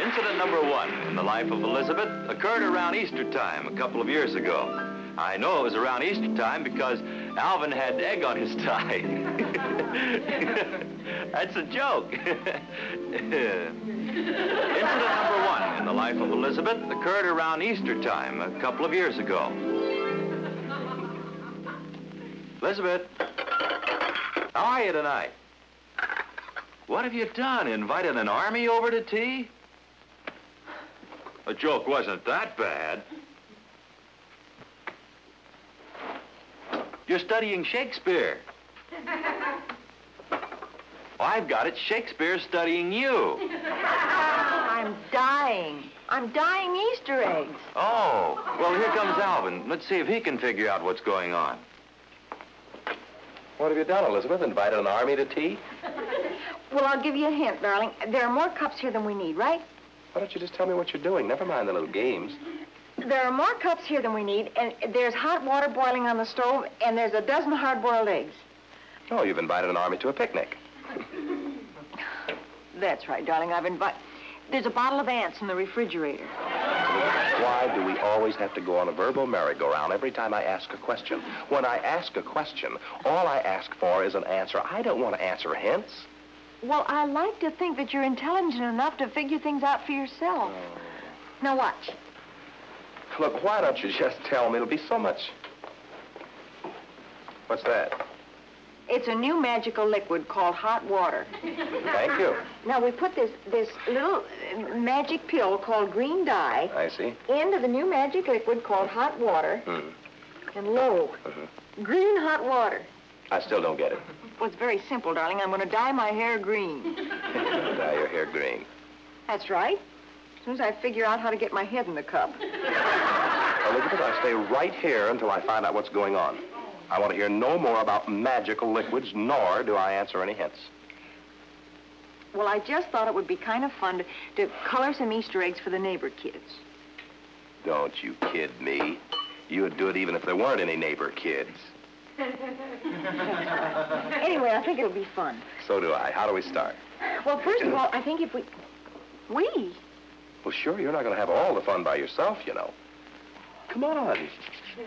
Incident number 1 in the life of Elizabeth occurred around Easter time a couple of years ago. I know it was around Easter time because Alvin had egg on his tie. That's a joke. Incident number 1 in the life of Elizabeth occurred around Easter time a couple of years ago. Elizabeth, how are you tonight? What have you done? Invited an army over to tea? A joke wasn't that bad. You're studying Shakespeare. I've got it. Shakespeare's studying you. I'm dying. I'm dying Easter eggs. Oh, well, here comes Alvin. Let's see if he can figure out what's going on. What have you done, Elizabeth? Invited an army to tea? Well, I'll give you a hint, darling. There are more cups here than we need, right? Why don't you just tell me what you're doing? Never mind the little games. There are more cups here than we need, and there's hot water boiling on the stove, and there's a dozen hard-boiled eggs. Oh, you've invited an army to a picnic. That's right, darling. There's a bottle of ants in the refrigerator. Why do we always have to go on a verbal merry-go-round every time I ask a question? When I ask a question, all I ask for is an answer. I don't want to answer hints. Well, I like to think that you're intelligent enough to figure things out for yourself. Oh. Now watch. Look, why don't you just tell me? It'll be so much... What's that? It's a new magical liquid called hot water. Thank you. Now, we put this little magic pill called green dye... I see. ...into the new magic liquid called hot water. And lo, green hot water. I still don't get it. Well, it's very simple, darling. I'm going to dye my hair green. Dye your hair green. That's right. As soon as I figure out how to get my head in the cup. Elizabeth, I stay right here until I find out what's going on. I want to hear no more about magical liquids, nor do I answer any hints. Well, I just thought it would be kind of fun to color some Easter eggs for the neighbor kids. Don't you kid me. You would do it even if there weren't any neighbor kids. Anyway, I think it'll be fun. So do I. How do we start? Well, first of all, I think if we... We? Well, sure, you're not going to have all the fun by yourself, you know. Come on.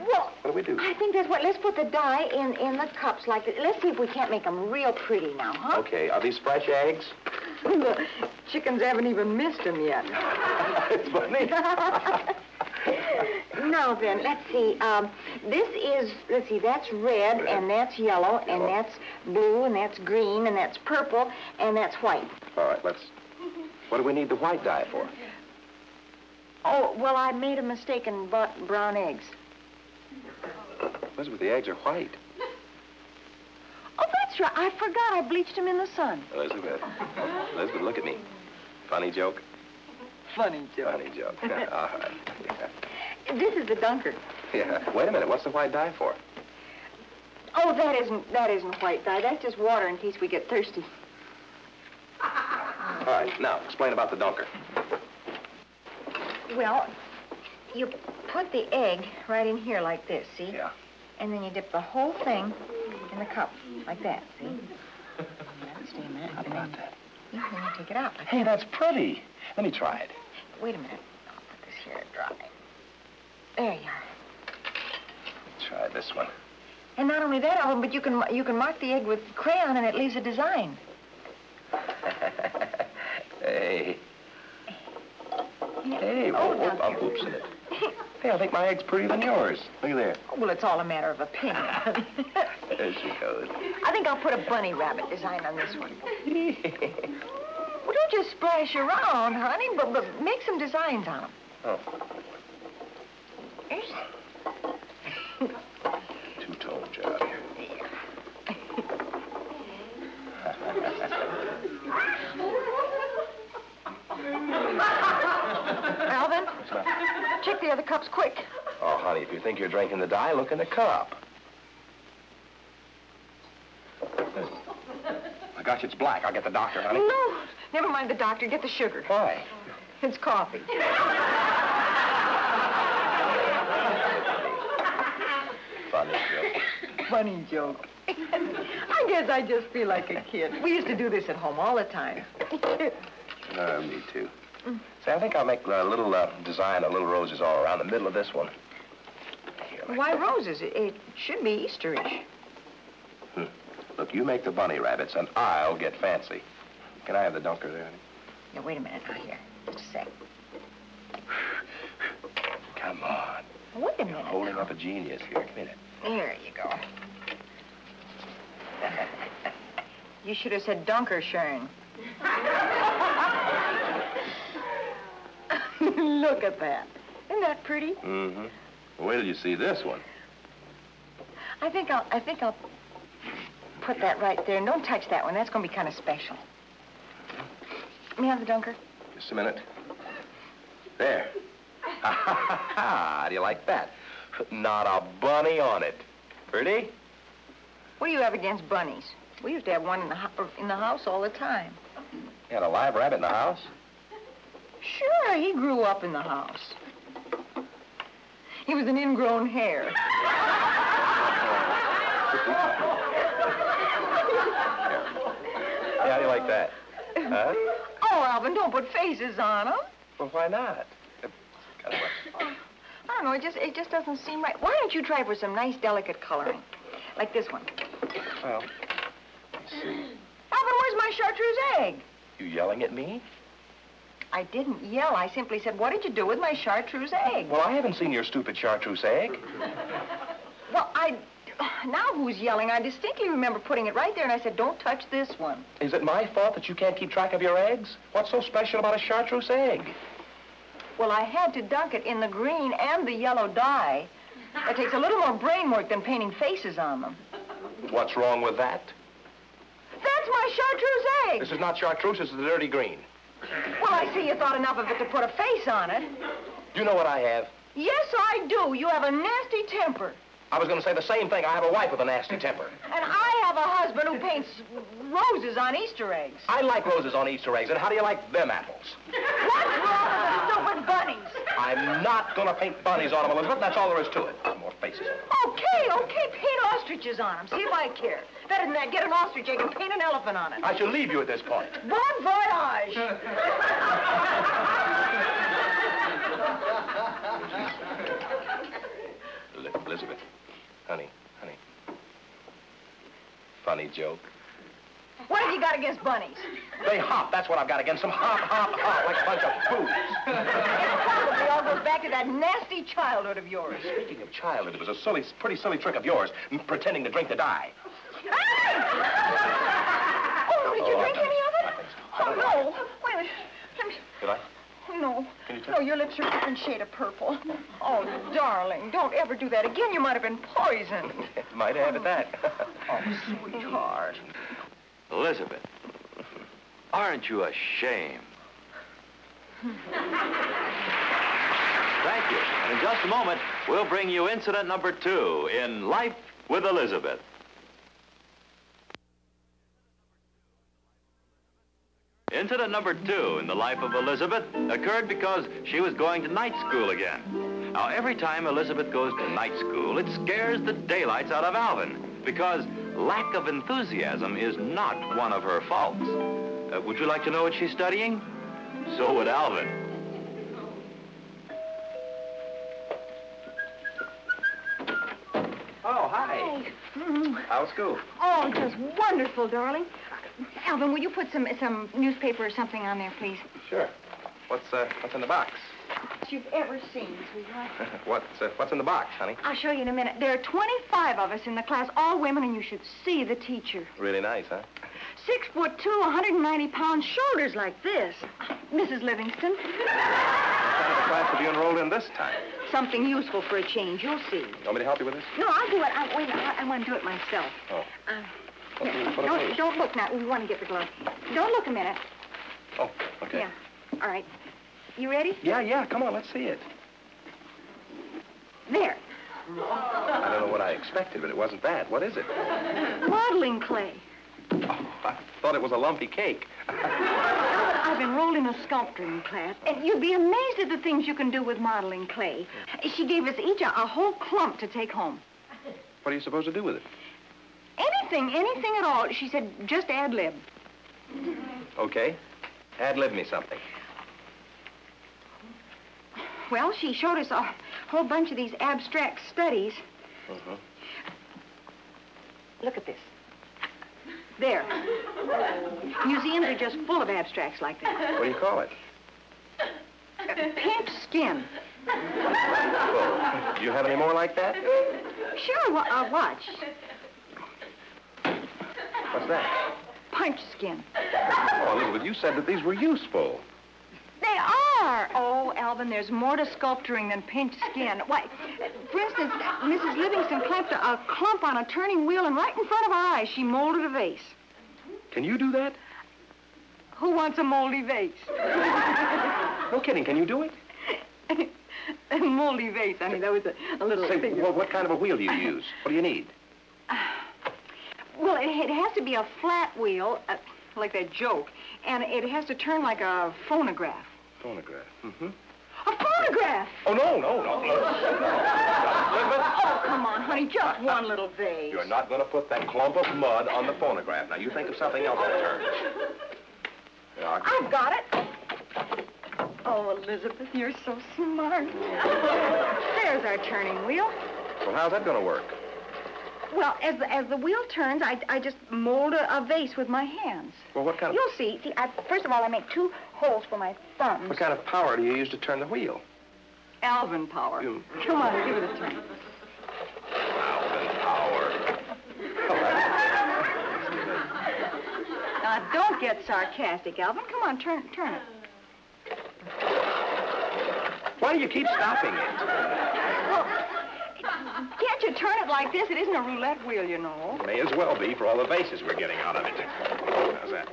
Well, what do we do? I think that's what... Let's put the dye in the cups like this. Let's see if we can't make them real pretty now, huh? Okay. Are these fresh eggs? The chickens haven't even missed them yet. It's funny. Now then, let's see. Let's see, that's red, and that's yellow, and that's blue, and that's green, and that's purple, and that's white. All right, what do we need the white dye for? Oh, well, I made a mistake and bought brown eggs. Elizabeth, the eggs are white. Oh, that's right. I forgot. I bleached them in the sun. Elizabeth, look at me. Funny joke? Funny joke. Funny joke. All right. Yeah. This is the dunker. Yeah. Wait a minute. What's the white dye for? Oh, that isn't white dye. That's just water in case we get thirsty. All right. Now, explain about the dunker. Well, you put the egg right in here like this, see? Yeah. And then you dip the whole thing in the cup, like that, see? Stay a minute. How about that? Yeah, then you take it out. Hey, that's pretty. Let me try it. Wait a minute. I'll put this here to dry. There you are. Try this one. And not only that, Alvin, but you can mark the egg with crayon and it leaves a design. Hey. Hey, Oh, I'm oopsing it. Hey, I think my egg's prettier than yours. Look at there. Well, it's all a matter of opinion. There she goes. I think I'll put a bunny rabbit design on this one. Well, don't just splash around, honey, but make some designs on them. Oh. There's... Two-tone job. Alvin, check the other cups quick. Oh, honey, if you think you're drinking the dye, look in the cup. I got you, it's black. I'll get the doctor, honey. No, never mind the doctor. Get the sugar. Why? It's coffee. Funny joke. Funny joke. I guess I just feel like a kid. We used to do this at home all the time. Me too. Say, I think I'll make a little design of little roses all around the middle of this one. Here, like Why that. roses? It should be Easterish. Look, you make the bunny rabbits, and I'll get fancy. Can I have the dunker there, honey? Now, wait a minute. Here, just a sec. Come on. Wait a You're minute. holding up a genius here. Come here. There you go. You should have said Dunkershern. Look at that. Isn't that pretty? Mm-hmm. Wait till you see this one. I think I'll put that right there. And don't touch that one. That's going to be kind of special. Let me have the dunker. Just a minute. There. How do you like that? Not a bunny on it. Pretty? What do you have against bunnies? We used to have one in the house all the time. You had a live rabbit in the house? Sure, he grew up in the house. He was an ingrown hair. Yeah, how do you like that? Huh? Oh, Alvin, don't put faces on them. Well, why not? Kind of like... I don't know, it just doesn't seem right. Why don't you try for some nice, delicate coloring? Like this one. Well, let's see. Alvin, where's my chartreuse egg? You yelling at me? I didn't yell. I simply said, what did you do with my chartreuse egg? Well, I haven't seen your stupid chartreuse egg. Well, now who's yelling? I distinctly remember putting it right there, and I said, don't touch this one. Is it my fault that you can't keep track of your eggs? What's so special about a chartreuse egg? Well, I had to dunk it in the green and the yellow dye. It takes a little more brain work than painting faces on them. What's wrong with that? That's my chartreuse egg. This is not chartreuse, this is the dirty green. Well, I see you thought enough of it to put a face on it. Do you know what I have? Yes, I do. You have a nasty temper. I was going to say the same thing. I have a wife with a nasty temper. And I have a husband who paints roses on Easter eggs. I like roses on Easter eggs, and how do you like them apples? What's wrong with the stupid bunnies? I'm not going to paint bunnies on them, Elizabeth. That's all there is to it. More faces on them. Okay, paint ostriches on them. See if I care. Better than that, get an ostrich egg and paint an elephant on it. I shall leave you at this point. Bon voyage! Elizabeth, honey. Funny joke. What have you got against bunnies? They hop. That's what I've got against them. Hop, like a bunch of fools. It probably all goes back to that nasty childhood of yours. Speaking of childhood, it was a pretty silly trick of yours, pretending to drink the dye. Hey! Oh, did you drink any of it? Oh, no. Wait a minute. Did I? No. Can you tell? No, your lips are a different shade of purple. Oh, darling, don't ever do that again. You might have been poisoned. Might have at that. Oh, sweetheart. Elizabeth, aren't you ashamed? Thank you. And in just a moment, we'll bring you incident number 2 in Life with Elizabeth. Incident number 2 in the life of Elizabeth occurred because she was going to night school again. Now, every time Elizabeth goes to night school, it scares the daylights out of Alvin because lack of enthusiasm is not one of her faults. Would you like to know what she's studying? So would Alvin. Oh, hi. How's school? Oh, just wonderful, darling. Alvin, will you put some newspaper or something on there, please? Sure. What's in the box? That you've ever seen, sweetheart. What's in the box, honey? I'll show you in a minute. There are 25 of us in the class, all women, and you should see the teacher. Really nice, huh? 6'2", 190 pounds, shoulders like this. Mrs. Livingston. What kind of a class have you enrolled in this time? Something useful for a change, you'll see. You want me to help you with this? No, I'll do it. I want to do it myself. Oh. Here, don't look now. We want to get the glove. Don't look a minute. Oh, okay. Yeah. All right. You ready? Yeah, come on, let's see it. There. I don't know what I expected, but it wasn't that. What is it? Modeling clay. Oh, I thought it was a lumpy cake. I've enrolled in a sculpting class, and you'd be amazed at the things you can do with modeling clay. She gave us each a whole clump to take home. What are you supposed to do with it? Anything at all. She said, just ad lib. Okay. Ad-lib me something. Well, she showed us a whole bunch of these abstract studies. Uh-huh. Look at this. There. Museums are just full of abstracts like that. What do you call it? Pinched skin. Well, do you have any more like that? Sure, watch. What's that? Punch skin. Oh, Elizabeth, you said that these were useful. They are. Oh, Alvin, there's more to sculpturing than pinched skin. Why, for instance, Mrs. Livingston clamped a clump on a turning wheel, and right in front of our eyes, she molded a vase. Can you do that? Who wants a moldy vase? No kidding. Can you do it? A moldy vase. I mean, that was a little Say, thing. well, what kind of a wheel do you use? What do you need? Well, it has to be a flat wheel, like that joke, and it has to turn like a phonograph. Phonograph. Mm-hmm. A phonograph! Oh, no. Oh, come on, honey, just one little vase. You're not going to put that clump of mud on the phonograph. Now, you think of something else in turn. Yeah, I've got it. Oh, Elizabeth, you're so smart. There's our turning wheel. Well, how's that going to work? Well, as the wheel turns, I just mold a vase with my hands. Well, what kind of... You'll see. First of all, I make 2 holes for my thumbs. What kind of power do you use to turn the wheel? Alvin power. Come on, give it a turn. Alvin power. Now, don't get sarcastic, Alvin. Come on, turn it. Why do you keep stopping it? Well, can't you turn it like this? It isn't a roulette wheel, you know. May as well be for all the vases we're getting out of it. How's that?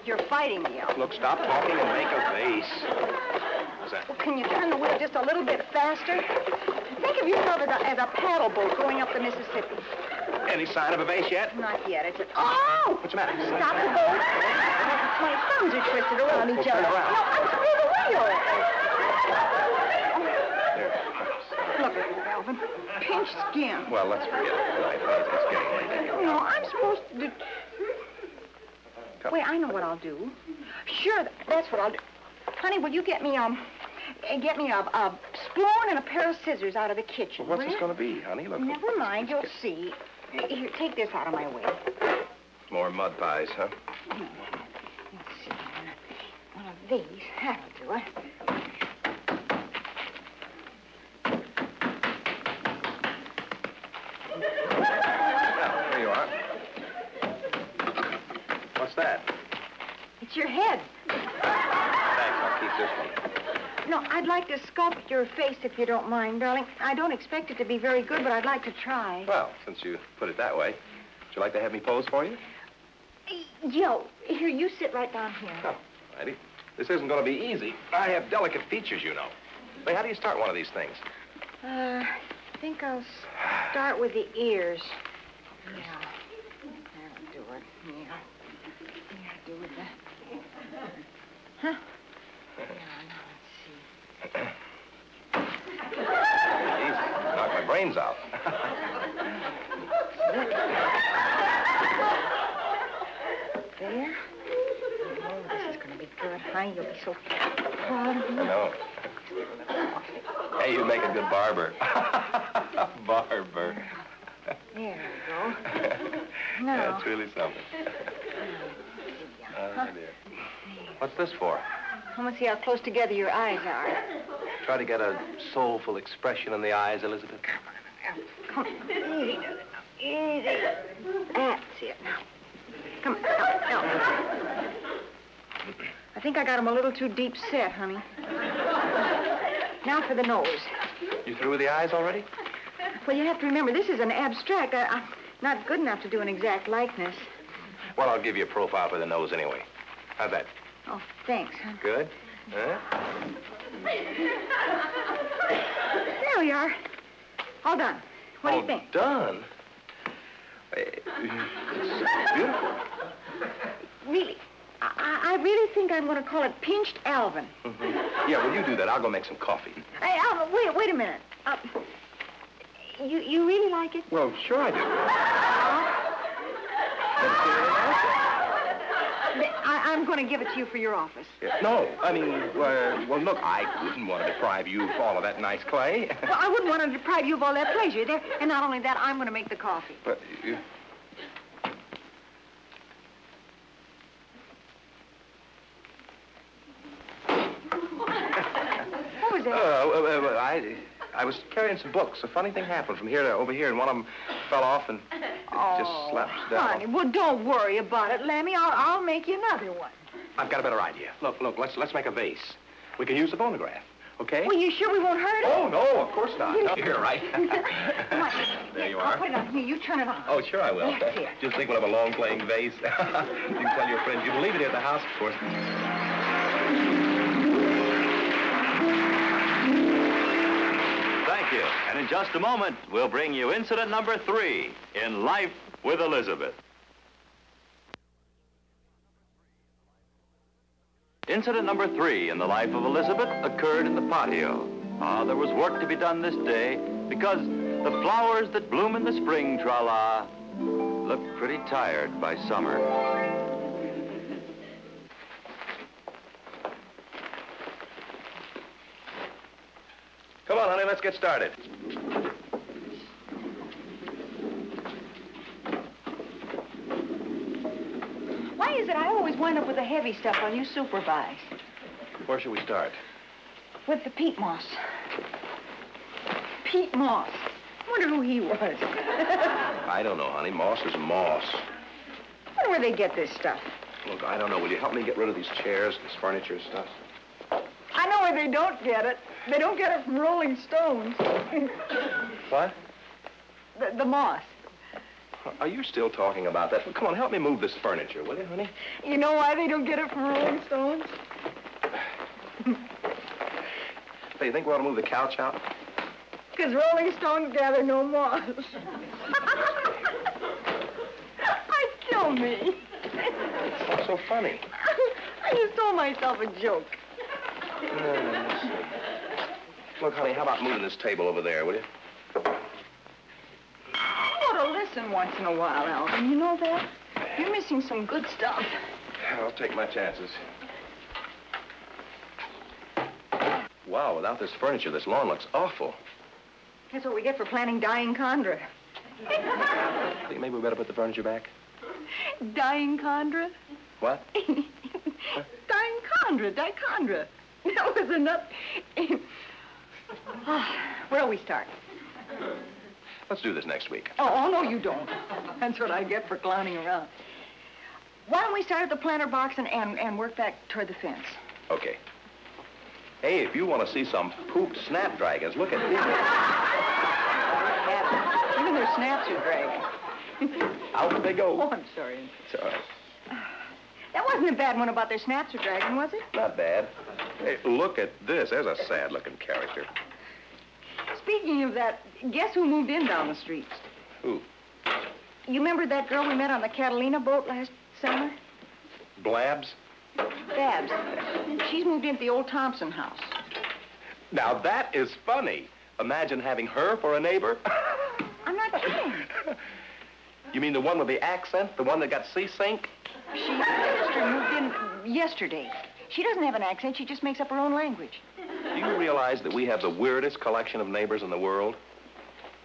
You're fighting me, Alvin. Look, stop talking and make a vase. How's that? Well, can you turn the wheel just a little bit faster? Think of yourself as a paddle boat going up the Mississippi. Any sign of a vase yet? Not yet. Oh! What's the matter? Stop the boat. My thumbs are twisted around each turn other. around. No, unscrew the wheel. There. Look at it, Alvin. Pinched skin. Well, let's forget it tonight. It's getting late. No, I'm supposed to... Wait, I know what I'll do. Sure, that's what I'll do. Honey, will you get me a spoon and a pair of scissors out of the kitchen? Well, what's this going to be, honey? Look. Never mind, you'll see. Here, take this out of my way. More mud pies, huh? Let's see. One of these. That'll do it. There you are. What's that? It's your head. Thanks, I'll keep this one. No, I'd like to sculpt your face if you don't mind, darling. I don't expect it to be very good, but I'd like to try. Well, since you put it that way, would you like to have me pose for you? Yo, here, you sit right down here. Oh, righty. This isn't going to be easy. I have delicate features, you know. Say, how do you start one of these things? I think I'll start with the ears. Yeah. That'll do it. Yeah, do it that. Huh? Yeah, now let's see. Easy. Knock my brains out. There. Oh, this is going to be good, honey. You'll be so proud of me. I know. Hey, you make a good barber. Barber. There we go. Now. That's really something. Oh, dear. What's this for? I want to see how close together your eyes are. Try to get a soulful expression in the eyes, Elizabeth. Come on. Easy. Easy. That's it. Now. Come on. Now. I think I got them a little too deep set, honey. Now for the nose. You through with the eyes already? Well, you have to remember, this is an abstract. I'm not good enough to do an exact likeness. Well, I'll give you a profile for the nose anyway. How's that? Oh, thanks, huh? Good? Huh? There we are. All done. What do you think? Done? It's beautiful. Really? I really think I'm going to call it Pinched Alvin. Mm-hmm. Yeah, well, you do that. I'll go make some coffee. Hey, Alvin, wait a minute. You really like it? Well, sure I do. Never seen anything else? I'm going to give it to you for your office. Yeah, no, I mean, well, look, I wouldn't want to deprive you of all of that nice clay. Well, I wouldn't want to deprive you of all that pleasure there. And not only that, I'm going to make the coffee. But What was that? I was carrying some books. A funny thing happened from here to over here, and one of them fell off and just slapped down. Honey, well, don't worry about it, Lammy. I'll make you another one. I've got a better idea. Look, let's make a vase. We can use the phonograph, okay? Well, you sure we won't hurt it? Oh, no, of course not. No, you're right. Come on. There you I'll are. put it on here. You turn it on. Oh, sure I will. That's it. Just think we'll have a long-playing vase. You can tell your friends. You can leave it here at the house, of course. Thank you. And in just a moment, we'll bring you incident number 3 in Life with Elizabeth. Incident number 3 in the life of Elizabeth occurred in the patio. There was work to be done this day because the flowers that bloom in the spring, tra-la, look pretty tired by summer. Come on, honey, let's get started. Why is it I always wind up with the heavy stuff while you supervise? Where should we start? With the peat moss. Peat moss. I wonder who he was. I don't know, honey. Moss is moss. I wonder where they get this stuff. Look, I don't know. Will you help me get rid of these chairs, this furniture stuff? I know where they don't get it. They don't get it from Rolling Stones. What? The moss. Are you still talking about that? Well, come on, help me move this furniture, will you, honey? You know why they don't get it from Rolling Stones? Hey, you think we ought to move the couch out? Because Rolling Stones gather no moss. I kill me. What's so funny? I just told myself a joke. Look, honey, how about moving this table over there, will you? You ought to listen once in a while, Alvin. You know that? You're missing some good stuff. I'll take my chances. Wow, without this furniture, this lawn looks awful. That's what we get for planting dying chondra. Think maybe we better put the furniture back? Dying chondra? What? Dying chondra, dichondra. That was enough. Where'll we start? Let's do this next week. Oh, no, you don't. That's what I get for clowning around. Why don't we start at the planter box and work back toward the fence? Okay. Hey, if you want to see some pooped snapdragons, look at these. Even their snaps are dragging. Out they go. Oh, I'm sorry. It's all right. That wasn't a bad one about their snaps are dragging, was it? Not bad. Hey, look at this. There's a sad-looking character. Speaking of that, guess who moved in down the street? Who? You remember that girl we met on the Catalina boat last summer? Blabs? Babs. She's moved into the old Thompson house. Now, that is funny. Imagine having her for a neighbor. I'm not kidding. You mean the one with the accent? The one that got sea-sink? She sister moved in yesterday. She doesn't have an accent. She just makes up her own language. Do you realize that we have the weirdest collection of neighbors in the world?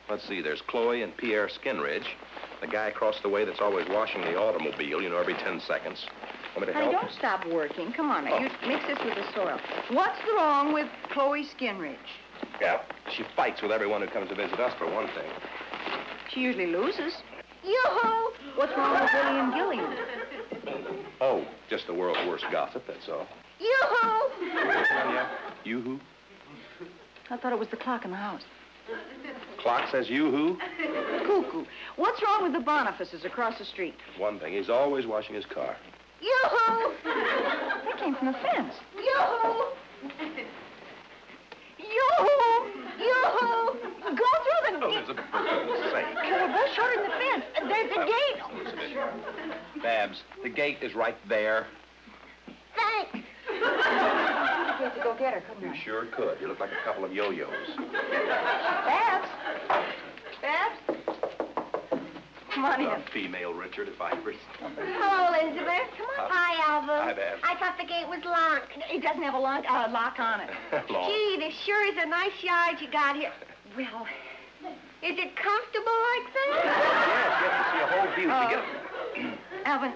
Let's see, there's Chloe and Pierre Skinridge, the guy across the way that's always washing the automobile, you know, every 10 seconds. Want me to help? Honey, don't stop working. Come on now. You mix this with the soil. What's wrong with Chloe Skinridge? Yeah, she fights with everyone who comes to visit us, for one thing. She usually loses. Yoo-hoo! What's wrong with William Gilliam? Oh, just the world's worst gossip, that's all. Yoo-hoo! Yeah, yoo-hoo. I thought it was the clock in the house. Clock says yoo-hoo. Cuckoo. What's wrong with the Bonifaces across the street? One thing, he's always washing his car. Yoo-hoo! That came from the fence. Yoo-hoo! Yoo-hoo! Yoo-hoo! Go through the... Elizabeth, for goodness sake. Well, go short in the fence. There's the gate. Elizabeth. Babs, the gate is right there. Thanks. You have to go get her, couldn't You I? sure could. You look like a couple of yo-yos. Babs? Babs? Come on in. Female Richard, if I ever... Hello, Elizabeth. Come on. Hi, Alvin. Hi, Babs. I thought the gate was locked. It doesn't have a lock on it. Long. Gee, this sure is a nice yard you got here. Well, is it comfortable like that? Yes, you have to see a whole view. Alvin,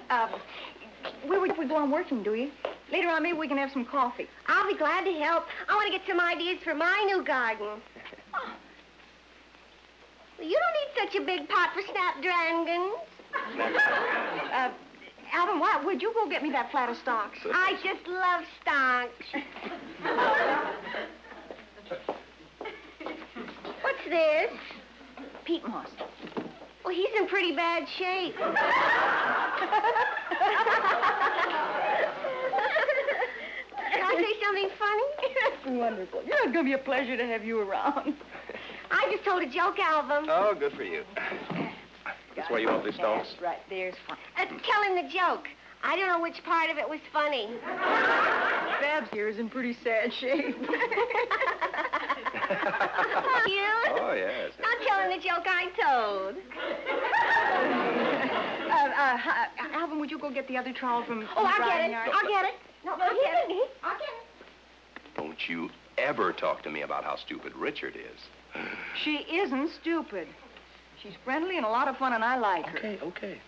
where would we go on working, do you? Later on, maybe we can have some coffee. I'll be glad to help. I want to get some ideas for my new garden. Well, you don't need such a big pot for snapdragons. Alvin, why would you go get me that flat of stalks? I just love stonks. What's this? Peat moss. Well, he's in pretty bad shape. Can I say something funny? Wonderful. You know, it's going to be a pleasure to have you around. I just told a joke, Alvin. Oh, good for you. That's where you want these stalks? That's right, there's fun. Tell him the joke. I don't know which part of it was funny. Babs here is in pretty sad shape. You? Oh, yes. Not telling the joke I told. Alvin, would you go get the other trowel from Oh, the I'll get drying it. yard? I'll get it. No, I'll get it. I'll get it. Don't you ever talk to me about how stupid Richard is. She isn't stupid. She's friendly and a lot of fun, and I like her. Okay, okay.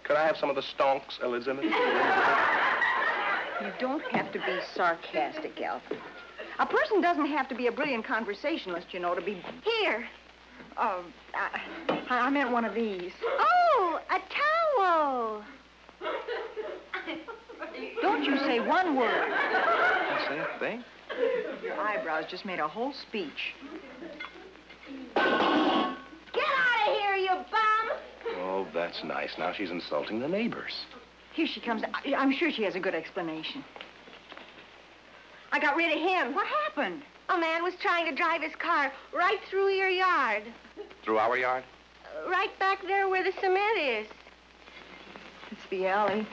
Could I have some of the stonks, Elizabeth? You don't have to be sarcastic, Alvin. A person doesn't have to be a brilliant conversationalist, you know, to be... Here. I meant one of these. Oh, a towel. Don't you say one word. I say a thing? Your eyebrows just made a whole speech. Get out of here, you bum. Oh, that's nice. Now she's insulting the neighbors. Here she comes. I'm sure she has a good explanation. I got rid of him. What happened? A man was trying to drive his car right through your yard. Through our yard? Right back there where the cement is. It's the alley.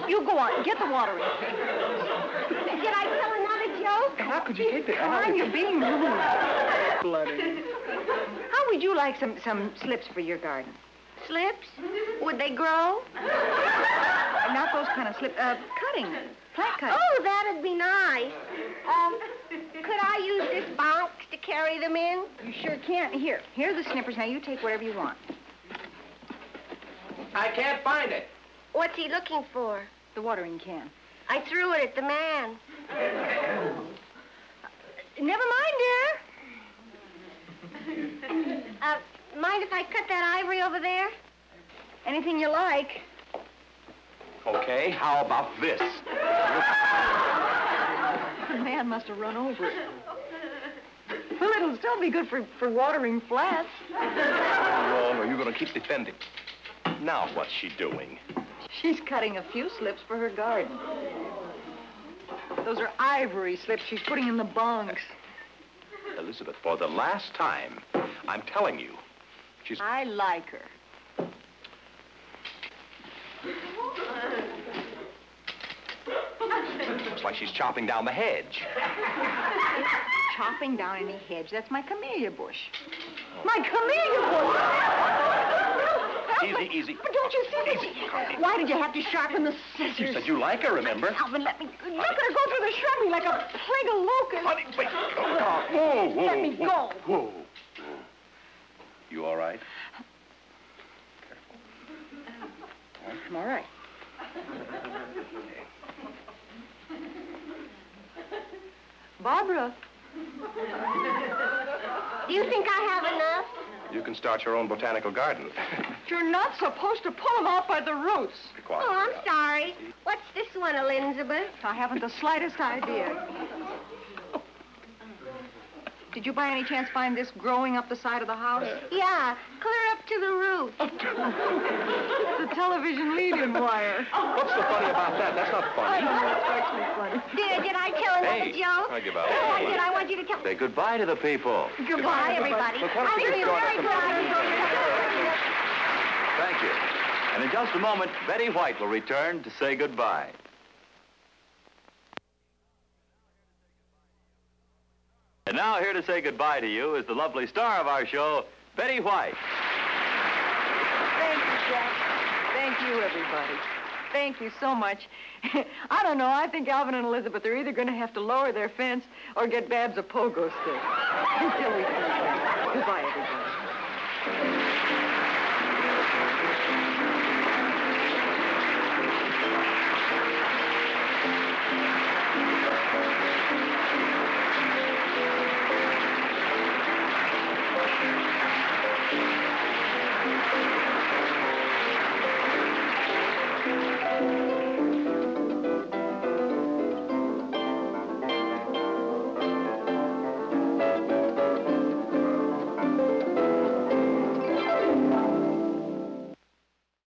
You go on. Get the watering can. Did I tell another joke? How could you take it? Come on, you're being rude. Bloody. How would you like some slips for your garden? Slips? Would they grow? Not those kind of slips. Cutting. Plant cutting. Oh, that'd be nice. Could I use this box to carry them in? You sure can. Here are the snippers. Now you take whatever you want. I can't find it. What's he looking for? The watering can. I threw it at the man. Never mind, dear. Mind if I cut that ivory over there? Anything you like. Okay, how about this? The man must have run over it. Well, it'll still be good for watering flats. How long are you going to keep defending? Now what's she doing? She's cutting a few slips for her garden. Those are ivory slips she's putting in the bunks. Elizabeth, for the last time, I'm telling you, I like her. Looks like she's chopping down the hedge. Chopping down any hedge. That's my camellia bush. My camellia bush! Easy, easy. But don't you see Easy. Why did you have to sharpen the scissors? You said you like her, remember? Alvin, let me... You're going to go through the shrubbery like a plague of locusts. Honey, wait. Whoa, whoa. Let me go. Whoa. You all right? I'm all right. Barbara. Do you think I have enough? You can start your own botanical garden. You're not supposed to pull them out by the roots. Be quiet. Oh, I'm sorry. What's this one, Elizabeth? I haven't the slightest idea. Did you by any chance find this growing up the side of the house? Yeah, clear up to the roof. The television lead-in wire. What's so funny about that? That's not I funny. don't know. It strikes me funny. Did I tell another Hey, joke? I give up. What did I want you to tell? Say goodbye to the people. Goodbye, everybody. Look, why don't I you think just you're go very on good. Thank you. And in just a moment, Betty White will return to say goodbye. And now here to say goodbye to you is the lovely star of our show, Betty White. you, everybody. Thank you so much. I don't know. I think Alvin and Elizabeth are either going to have to lower their fence or get Babs a pogo stick. Until we see again. Goodbye, everybody.